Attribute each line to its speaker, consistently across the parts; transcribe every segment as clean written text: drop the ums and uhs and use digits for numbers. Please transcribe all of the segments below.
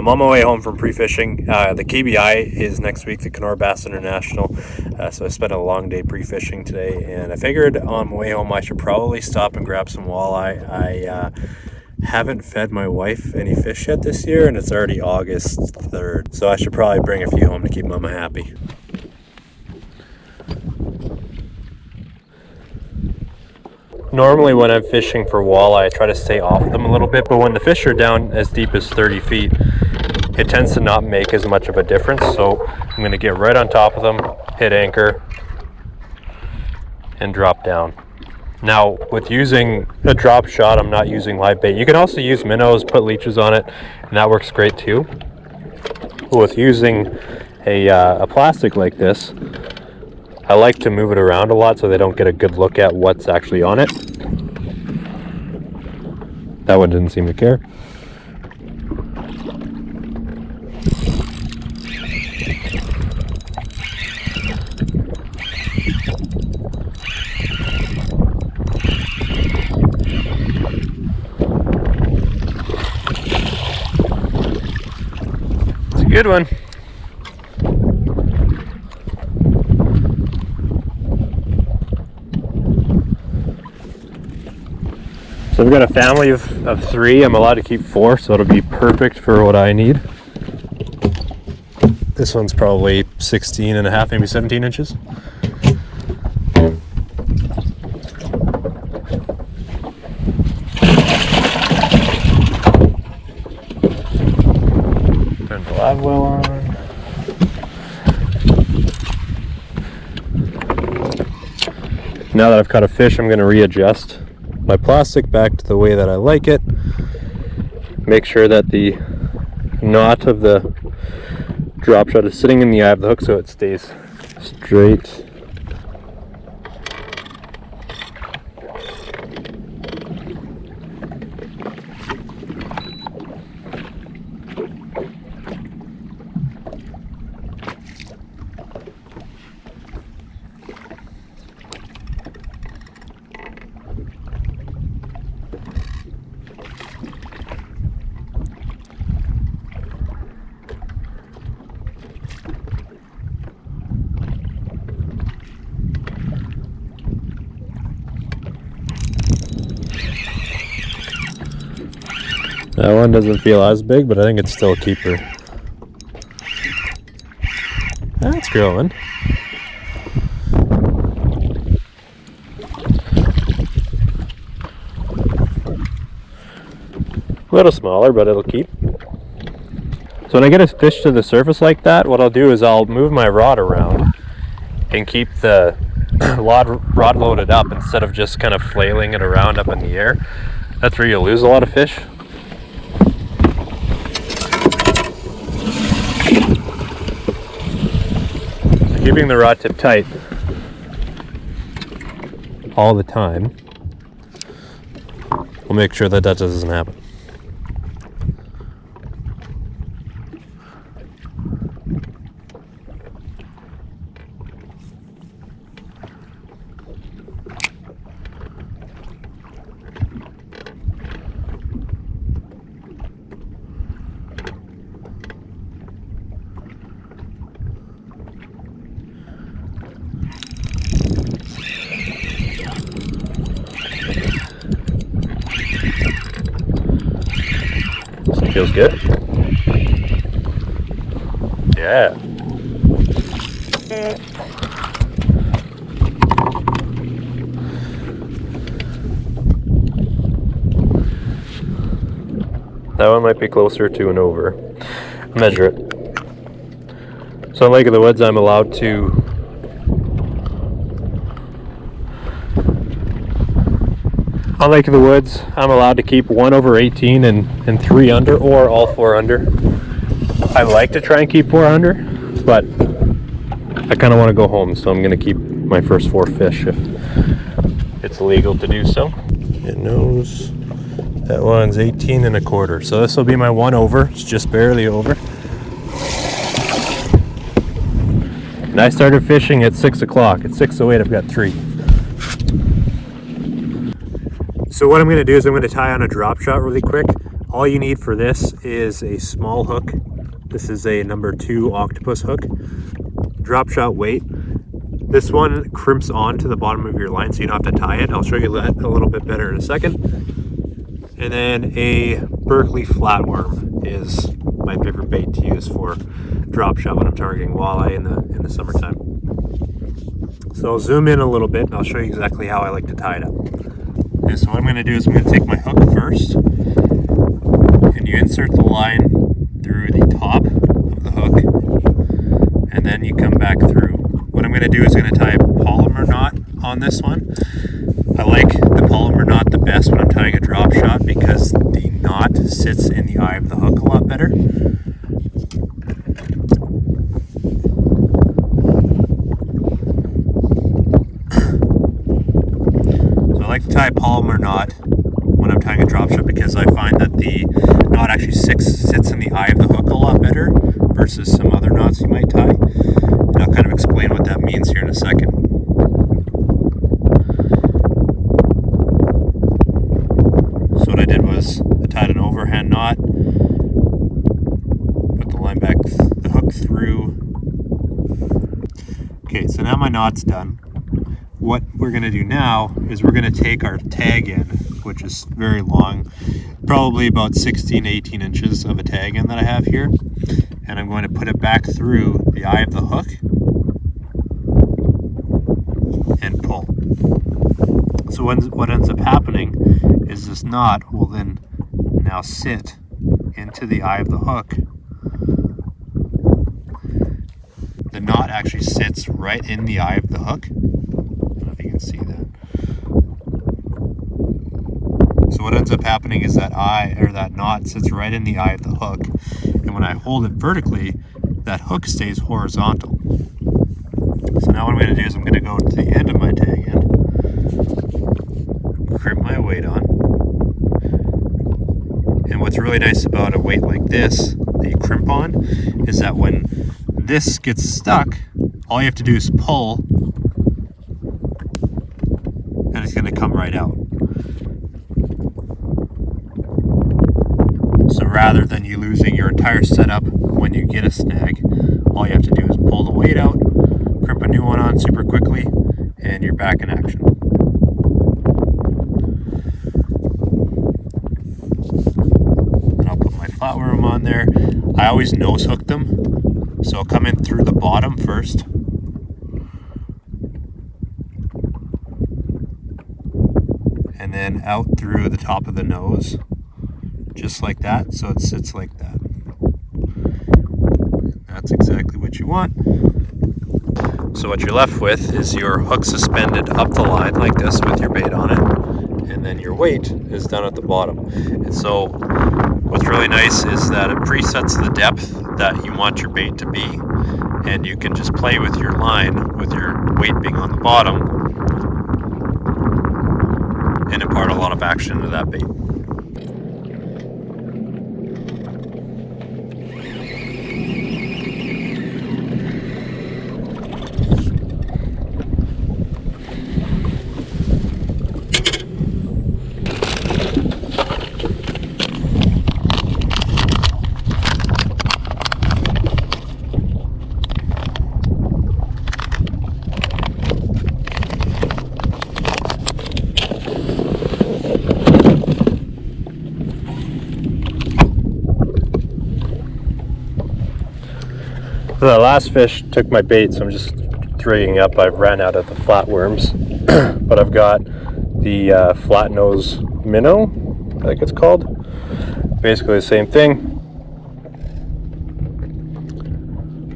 Speaker 1: I'm on my way home from pre-fishing. The KBI is next week, the Kenora Bass International. So I spent a long day pre-fishing today, and I figured on my way home I should probably stop and grab some walleye. I haven't fed my wife any fish yet this year, and it's already August 3rd. So I should probably bring a few home to keep Mama happy. Normally when I'm fishing for walleye, I try to stay off them a little bit, but when the fish are down as deep as 30 feet, it tends to not make as much of a difference. So I'm going to get right on top of them, hit anchor, and drop down. Now, with using a drop shot, I'm not using live bait. You can also use minnows, put leeches on it, and that works great too. But with using a plastic like this, I like to move it around a lot so they don't get a good look at what's actually on it. That one didn't seem to care. It's a good one. So I've got a family of 3. I'm allowed to keep 4, so it'll be perfect for what I need. This one's probably 16 and a half, maybe 17 inches. Turn the live well on. Now that I've caught a fish, I'm going to readjust my plastic back to the way that I like it. Make sure that the knot of the drop shot is sitting in the eye of the hook so it stays straight. That one doesn't feel as big, but I think it's still a keeper. That's growing. A little smaller, but it'll keep. So when I get a fish to the surface like that, what I'll do is I'll move my rod around and keep the rod loaded up instead of just kind of flailing it around up in the air. That's where you'll lose a lot of fish. Keeping the rod tip tight all the time will make sure that doesn't happen. Feels good. Yeah. That one might be closer to an over. Measure it. So on Lake of the Woods, I'm allowed to On Lake of the Woods, I'm allowed to keep 1 over 18 and 3 under, or all 4 under. I like to try and keep 4 under, but I kind of want to go home, so I'm going to keep my first 4 fish if it's legal to do so. It knows that one's 18 and a quarter, so this will be my 1 over. It's just barely over. And I started fishing at 6 o'clock. At 6:08, I've got 3. So what I'm going to do is I'm going to tie on a drop shot really quick. All you need for this is a small hook. This is a number 2 Octopus hook. Dropshot weight. This one crimps onto the bottom of your line, so you don't have to tie it. I'll show you that a little bit better in a second. And then a Berkley flatworm is my favorite bait to use for drop shot when I'm targeting walleye in the summertime. So I'll zoom in a little bit and I'll show you exactly how I like to tie it up. Okay, so what I'm going to do is I'm going to take my hook first, and you insert the line through the top of the hook, and then you come back through. What I'm going to do is going to tie a polymer knot on this one. I like the polymer knot the best when I'm tying a drop shot because the knot sits in the eye of the hook a lot better. So I like to tie a polymer knot when I'm tying a drop shot because I find that the knot actually sits in the eye of the hook a lot better versus some other knots you might tie. And I'll kind of explain what that means here in a second. So what I did was I tied an overhand knot, put the line back, the hook through. Okay, so now my knot's done. What we're going to do now is we're going to take our tag in, which is very long, probably about 16, 18 inches of a tag in that I have here. And I'm going to put it back through the eye of the hook and pull. So what ends up happening is this knot will then now sit into the eye of the hook. The knot actually sits right in the eye of the hook. I don't know if you can see that. So what ends up happening is that knot sits right in the eye of the hook, and when I hold it vertically, that hook stays horizontal. So now what I'm going to do is I'm going to go to the end of my tag end, crimp my weight on, and what's really nice about a weight like this that you crimp on is that when this gets stuck, all you have to do is pull, and it's going to come right out. So rather than you losing your entire setup when you get a snag, all you have to do is pull the weight out, crimp a new one on super quickly, and you're back in action. And I'll put my flatworm on there. I always nose hook them, so I'll come in through the bottom first. And then out through the top of the nose. Just like that, so it sits like that. That's exactly what you want. So what you're left with is your hook suspended up the line like this with your bait on it, and then your weight is down at the bottom. And so what's really nice is that it presets the depth that you want your bait to be, and you can just play with your line with your weight being on the bottom and impart a lot of action into that bait. The last fish took my bait, so I'm just rigging up. I've ran out of the flatworms, but I've got the flat nose minnow, I think it's called. Basically the same thing.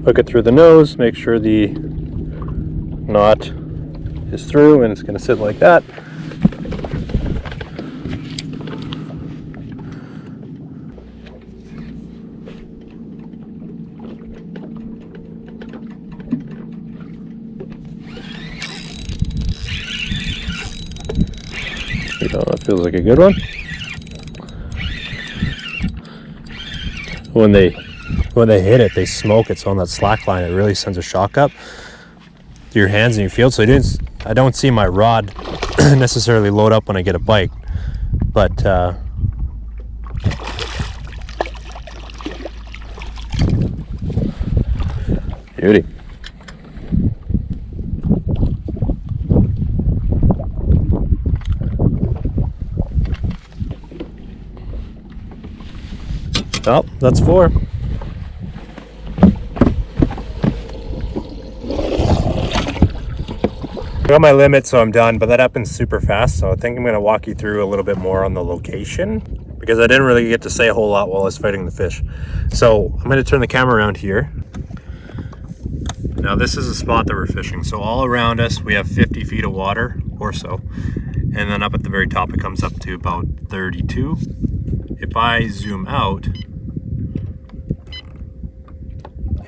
Speaker 1: Hook it through the nose, make sure the knot is through, and it's going to sit like that. That feels like a good one. When they hit it, they smoke it. So on that slack line, it really sends a shock up to your hands and your field. So I don't see my rod necessarily load up when I get a bite, but Beauty. Oh, that's 4. I got my limit, so I'm done, but that happens super fast, so I think I'm going to walk you through a little bit more on the location, because I didn't really get to say a whole lot while I was fighting the fish. So I'm going to turn the camera around here. Now this is a spot that we're fishing, so all around us we have 50 feet of water or so, and then up at the very top it comes up to about 32. If I zoom out,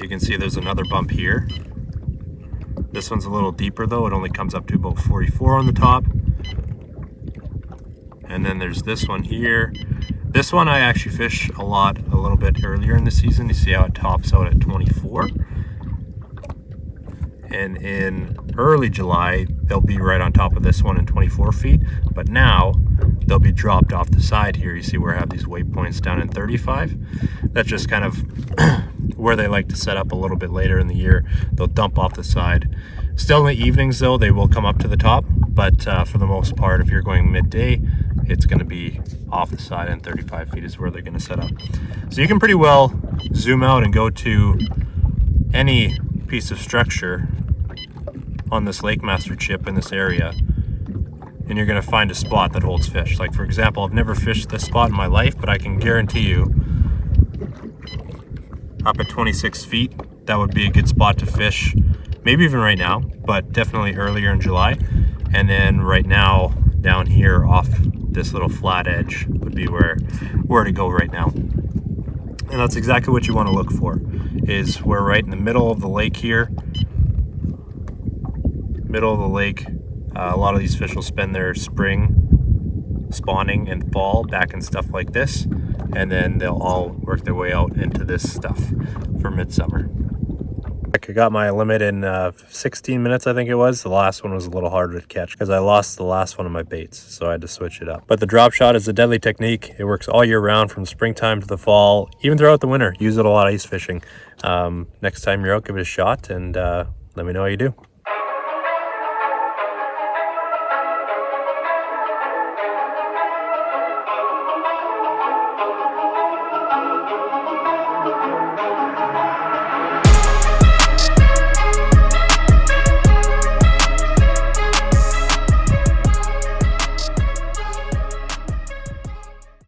Speaker 1: you can see there's another bump here. This one's a little deeper though, it only comes up to about 44 on the top. And then there's this one here. This one I actually fish a little bit earlier in the season. You see how it tops out at 24. And in early July, they'll be right on top of this one in 24 feet. But now they'll be dropped off the side here. You see where I have these waypoints down in 35. That's just kind of where they like to set up a little bit later in the year. They'll dump off the side. Still in the evenings though, they will come up to the top. But for the most part, if you're going midday, it's going to be off the side, and 35 feet is where they're going to set up. So you can pretty well zoom out and go to any piece of structure on this Lake Master chip in this area, and you're going to find a spot that holds fish. Like for example, I've never fished this spot in my life, but I can guarantee you up at 26 feet that would be a good spot to fish, maybe even right now, but definitely earlier in July. And then right now down here off this little flat edge would be where to go right now. And that's exactly what you want to look for, is we're right in the middle of the lake here. Middle of the lake. A lot of these fish will spend their spring spawning and fall back in stuff like this, and then they'll all work their way out into this stuff for midsummer. I got my limit in 16 minutes, I think it was. The last one was a little harder to catch because I lost the last one of my baits, so I had to switch it up. But the drop shot is a deadly technique. It works all year round from springtime to the fall, even throughout the winter. Use it a lot ice fishing. Next time you're out, give it a shot, and let me know how you do.